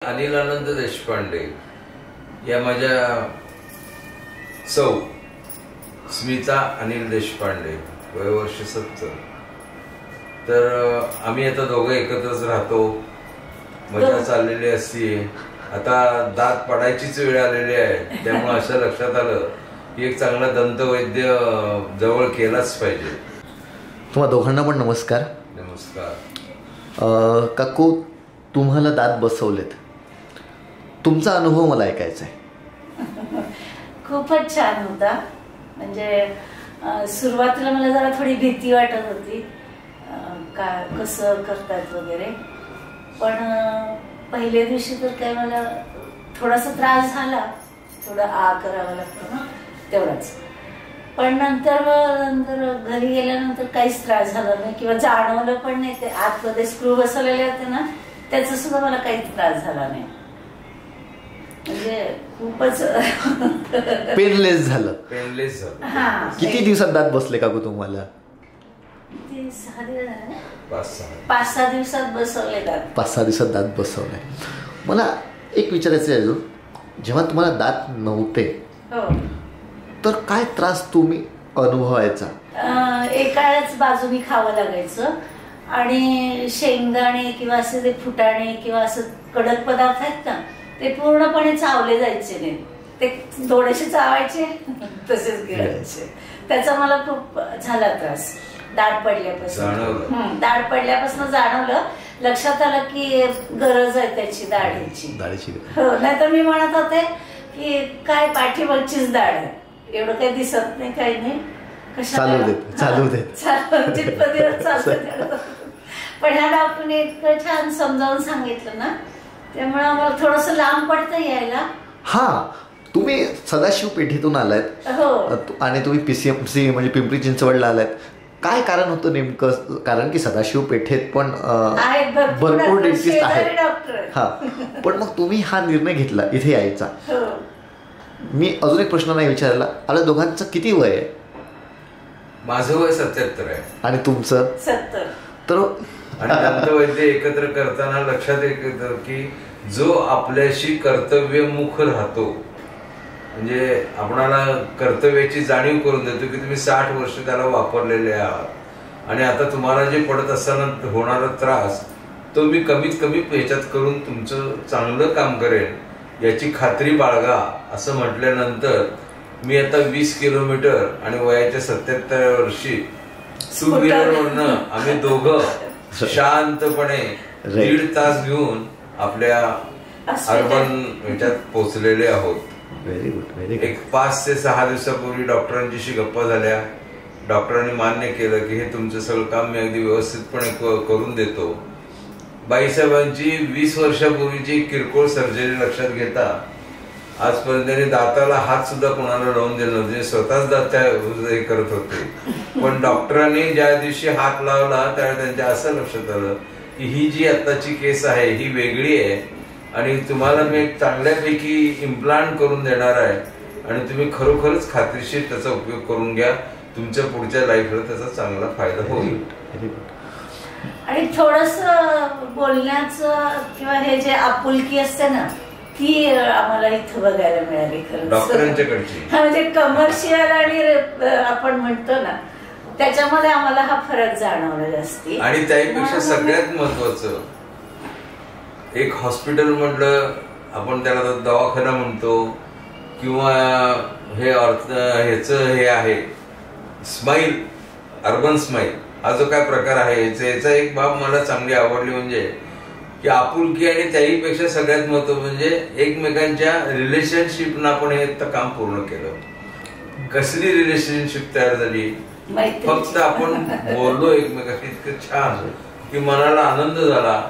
अनिल आनंद देशपांडे या माझ्या सौ स्मिता अनिल देशपांडे वय वर्ष 70. तर आम्ही आता दोघं एकत्रच राहतो. मजा चाललेली असते. आता दात पडायचीच वेळ आलेली आहे. त्यामुळे असं लक्षात आलं की एक चांगला दंतवैद्य जवळ केलाच पाहिजे. तुम्हा दोघांना पण नमस्कार. नमस्कार. काकू, तुम्हाला दात बसवलेत, तुमचा अनुभव मला ऐकायचा आहे. खूपच छान होता. म्हणजे सुरुवातीला मला जरा थोडी भीती वाटत होती का कसं करतात वगैरे, पण पहिल्या दिवशी तर काय मला थोडासा त्रास झाला, थोडं करावं लागतं ना तेवढाच. पण नंतर घरी गेल्यानंतर काहीच त्रास झाला नाही किंवा जाणवलं पण नाही. ते आतमध्ये स्क्रू बसवलेले होते ना, त्याचा सुद्धा मला काहीच त्रास झाला नाही. म्हणजे खूपच पेनलेस झालं. किती दिवसात दात बसले काकू तुम्हाला? 5-6 दिवसात बसवले दात. 5-6 दिवसात दात बसवले. मला एक विचारायचं आहे अजून, जेव्हा तुम्हाला दात नव्हते तर काय त्रास तुम्ही अनुभवायचा? एकाच बाजूनी खावं लागायचं आणि शेंगदाणे किंवा असे जे फुटाणे किंवा असं कडक पदार्थ आहेत ना, ते पूर्णपणे चावले जायचे नाही. ते थोडेसे चावायचे तसेच गिळायचे. त्याचा मला खूप झाला त्रास. दाढ पडल्यापासून जाणवलं, लक्षात आलं की गरज आहे त्याची दाढीची. हो, नाहीतर मी म्हणत होते की काय पाठीमागचीच दाढ आहे, एवढं काही दिसत नाही, काही नाही, चालू दे. पण ह्या डॉक्टरने इतकं छान समजावून सांगितलं ना, त्यामुळे आम्हाला थोडस लांब पडतं यायला. हा, तुम्ही सदाशिव पेठेतून आलात. हो. आणि तुम्ही PCMC म्हणजे पिंपरी चिंचवडला आलात. काय कारण होतं नेमकं? कारण की सदाशिव पेठेत पण भरपूर डेंटिस्ट आहेत. हा, पण मग तुम्ही हा निर्णय घेतला इथे यायचा. मी अजून एक प्रश्न नाही विचारला. आपल्या दोघांचं किती वय आहे? माझं वय 77 आहे. आणि तुमचं? 70. तर आणि दंतवैद्य एकत्र करताना लक्षात येतं की जो आपल्याशी कर्तव्यमुख राहतो, म्हणजे आपणाला कर्तव्याची जाणीव करून देतो की तुम्ही 60 वर्ष त्याला वापरलेले आहात आणि आता तुम्हाला जे पडत असताना होणारा त्रास तो मी कमीत कमी ह्याच्यात करून तुमचं चांगलं काम करेन याची खात्री बाळगा. असं म्हटल्यानंतर मी आता 20 किलोमीटर आणि वयाच्या 77 वर्षी 2 व्हीलरवरनं आम्ही दोघं शांतपणे 1.5 तास घेऊन आपल्या अर्बन ह्याच्यात पोहोचलेले आहोत. Very good. एक 5 ते 6 दिवसापूर्वी डॉक्टरांची गप्पा झाल्या. डॉक्टरांनी मान्य केलं की हे तुमचं सगळं काम मी अगदी व्यवस्थितपणे करून देतो. बाईसाहेबांची 20 वर्षापूर्वीची किरकोळ सर्जरी लक्षात घेता आजपर्यंत त्यांनी दाताला हात सुद्धा कोणाला लावून दिला नव्हते. स्वतःच दात हे करत होते. पण डॉक्टरांनी ज्या दिवशी हात लावला त्यावेळी त्यांच्या असं लक्षात आलं की ही जी आत्ताची केस आहे ही वेगळी आहे आणि तुम्हाला मी एक चांगल्यापैकी इम्प्लांट करून देणार आहे आणि तुम्ही खरोखरच खात्रीशीर त्याचा उपयोग करून घ्या. तुमच्या पुढच्या लाईफला त्याचा चांगला फायदा होईल. आणि थोडस बोलण्याचं किंवा हे जे आपुलकी असते ना, ती आम्हाला इथं बघायला मिळाली खरं डॉक्टरांच्याकडची. म्हणजे कमर्शियल आणि आपण म्हणतो ना, त्याच्यामध्ये आम्हाला हा फरक जाणवला जास्ती. आणि त्यापेक्षा सगळ्यात महत्वाचं, एक हॉस्पिटल म्हटलं आपण त्याला दवाखाना म्हणतो किंवा हे हे आहे स्माईल, अर्बन स्माईल हा जो काय प्रकार आहे याचा एक बाब मला चांगली आवडली, म्हणजे की आपुलकी. आणि त्याहीपेक्षा सगळ्यात महत्व म्हणजे एकमेकांच्या रिलेशनशिपना आपण हे काम पूर्ण केलं. कसली रिलेशनशिप तयार झाली, फक्त आपण बोललो एकमेकांशी इतकं छान की मनाला आनंद झाला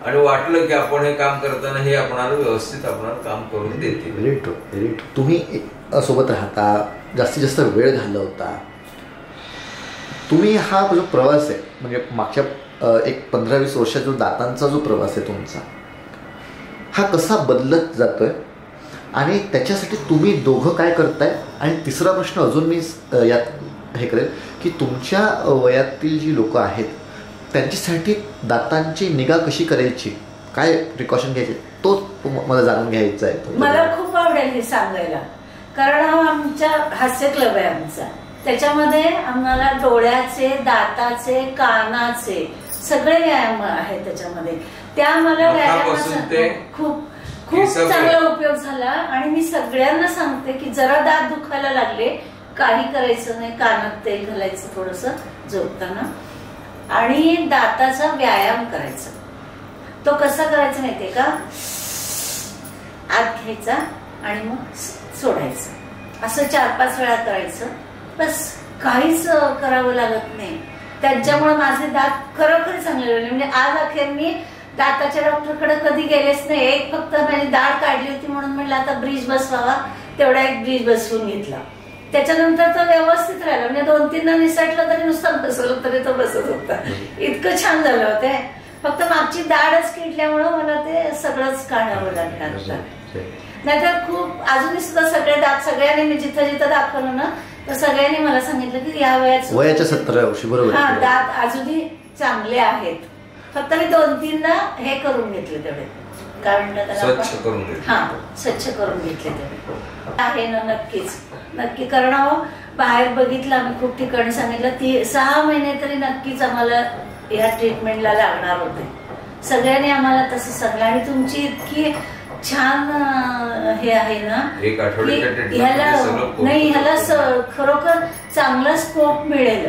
आणि वाटलं की आपण हे काम करताना हे आपणाला व्यवस्थित आपणाला काम करून देते. Very true, very true. तुम्ही सोबत राहता, जास्तीत जास्त वेळ घालवता. तुम्ही हा जो प्रवास आहे म्हणजे मागच्या एक 15-20 वर्षाचा जो दातांचा जो प्रवास आहे तुमचा, हा कसा बदलत जातोय आणि त्याच्यासाठी तुम्ही दोघं काय करताय? आणि तिसरा प्रश्न अजून मी यात हे करेल की तुमच्या वयातील जी लोक आहेत त्यांच्यासाठी दातांची निगा कशी करायची, काय प्रिकॉशन घ्यायचे, तो मला जाणून घ्यायचं आहे. मला खूप आवडेल हे सांगायला, कारण हा आमच्या हास्य क्लब आहे आमचा. त्याच्यामध्ये आम्हाला डोळ्याचे, दाताचे, कानाचे सगळे व्यायाम आहेत त्याच्यामध्ये. त्या मला व्यायामाचा खूप खूप चांगला उपयोग झाला. आणि मी सगळ्यांना सांगते की जरा दात दुखायला लागले, काही करायचं नाही, कानात तेल घालायचं थोडस झोपताना आणि दाताचा व्यायाम करायचा. तो कसा करायचा माहितीये का, आत घ्यायचा आणि मग सोडायचं, असं 4-5 वेळा करायचं. बस, काहीच करावं लागत नाही. त्यांच्यामुळे माझे दात खरोखर चांगले झाले. म्हणजे आज अखेर मी दाताच्या डॉक्टरकडे कधी गेलेच नाही. एक फक्त माझी दाढ काढली होती म्हणून म्हणलं आता ब्रिज बसवावा, तेवढा एक ब्रिज बसवून घेतला. त्याच्यानंतर तो व्यवस्थित राहिला. म्हणजे 2-3दा निसटलं तरी नुसतं बसवलं तरी तो बसत होता. इतकं छान झालं होते. फक्त मागची दाढच किडल्यामुळं मला ते सगळंच काढावं लागलं. नाहीतर खूप अजूनही सुद्धा सगळे दात सगळ्यांनी मी जिथं जिथं दाखवलं ना तर सगळ्यांनी मला सांगितलं की या वयाच्या 17 वर्षी बरोबर हा दात अजूनही चांगले आहेत. फक्त मी 2-3दा हे करून घेतले तेवढे, काय म्हणतात त्याला, स्वच्छ करून घेतले. हा, स्वच्छ करून घेतले तेवढे आहे ना. नक्कीच नक्की करणार. बाहेर बघितलं आम्ही, खूप ठिकाणी सांगितलं. 6 महिने तरी नक्कीच आम्हाला या ट्रीटमेंटला लागणार होते. सगळ्यांनी आम्हाला तसं सांगलं. आणि तुमची इतकी छान हे आहे ना, एक आठवड्याच्या ह्याला नाही, ह्याला खरोखर चांगला स्कोप मिळेल.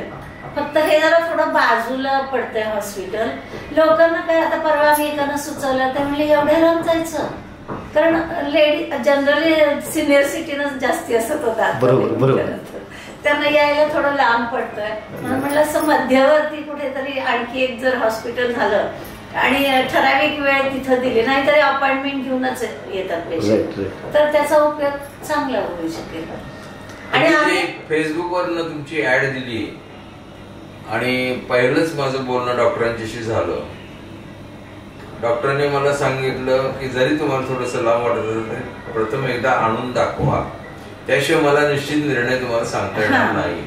फक्त हे जरा थोडं बाजूला पडतंय हॉस्पिटल. लोकांना काय, आता परवा मी एकानं सुचवलं तर म्हणले एवढ्या लांब जायचं, कारण लेडी जनरली सिनियर सिटीजन जास्ती असत होतात, त्यांना यायला थोडं लांब पडतंय. म्हणून म्हणलं असं मध्यवर्ती कुठेतरी आणखी एक जर हॉस्पिटल झालं आणि ठराविक वेळ तिथं दिली, नाहीतरी अपॉइंटमेंट घेऊनच येतात पेशंट, तर त्याचा उपयोग चांगला होऊ शकेल. आणि फेसबुकवर तुमची ऍड दिली आणि पहिलंच माझं बोलणं डॉक्टरांच्याशी झालं. डॉक्टरांनी मला सांगितलं की जरी तुम्हाला थोडस लांब वाटत असेल तरी प्रथम एकदा आणून दाखवा, त्याशिवाय मला निश्चित निर्णय तुम्हाला सांगता येणार नाही.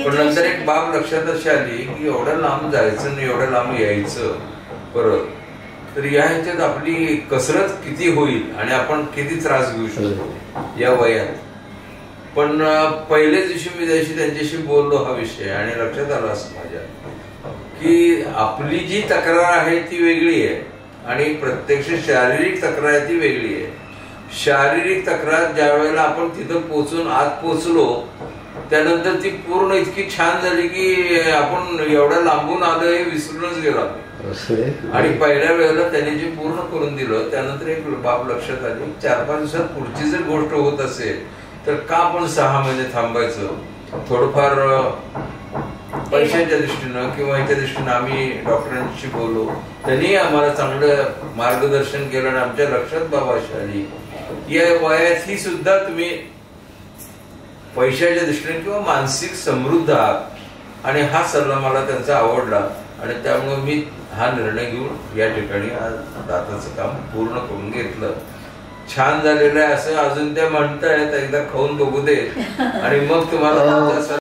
पण नंतर एक बाब लक्षात अशी आली की एवढं लांब जायचं आणि एवढं लांब यायचं परत, तर या ह्याच्यात आपली कसरत किती होईल आणि आपण किती त्रास घेऊ शकतो या वयात. पण पहिल्याच दिवशी मी त्यांच्याशी बोललो हा विषय आणि लक्षात आलं असं माझ्या की आपली जी तक्रार आहे ती वेगळी आहे आणि प्रत्यक्ष शारीरिक तक्रार आहे ती वेगळी आहे. शारीरिक तक्रार ज्या वेळेला आपण तिथं पोहोचून आत पोहोचलो त्यानंतर ती पूर्ण इतकी छान झाली की आपण एवढ्या लांबून आलो हे विसरूनच गेलो. आणि पहिल्या वेळेला त्यांनी जे पूर्ण करून दिलं त्यानंतर एक बाब लक्षात आली, 4-5 दिवसात पुढची जर गोष्ट होत असेल तर का आपण 6 महिने थांबायचं. थोडंफार पैशाच्या दृष्टीनं किंवा ह्याच्या दृष्टीनं आम्ही डॉक्टरांशी बोललो, त्यांनी आम्हाला चांगलं मार्गदर्शन केलं आणि आमच्या लक्षात बाब अशी आली या वयात ही सुद्धा तुम्ही पैशाच्या दृष्टीने किंवा मानसिक समृद्ध आहात. आणि हा सल्ला मला त्यांचा आवडला आणि त्यामुळे मी हा निर्णय घेऊन या ठिकाणी आज दाताचं काम पूर्ण करून घेतलं. छान झालेलं आहे असं अजून त्या म्हणतायत, एकदा खाऊन बघू दे आणि मग तुम्हाला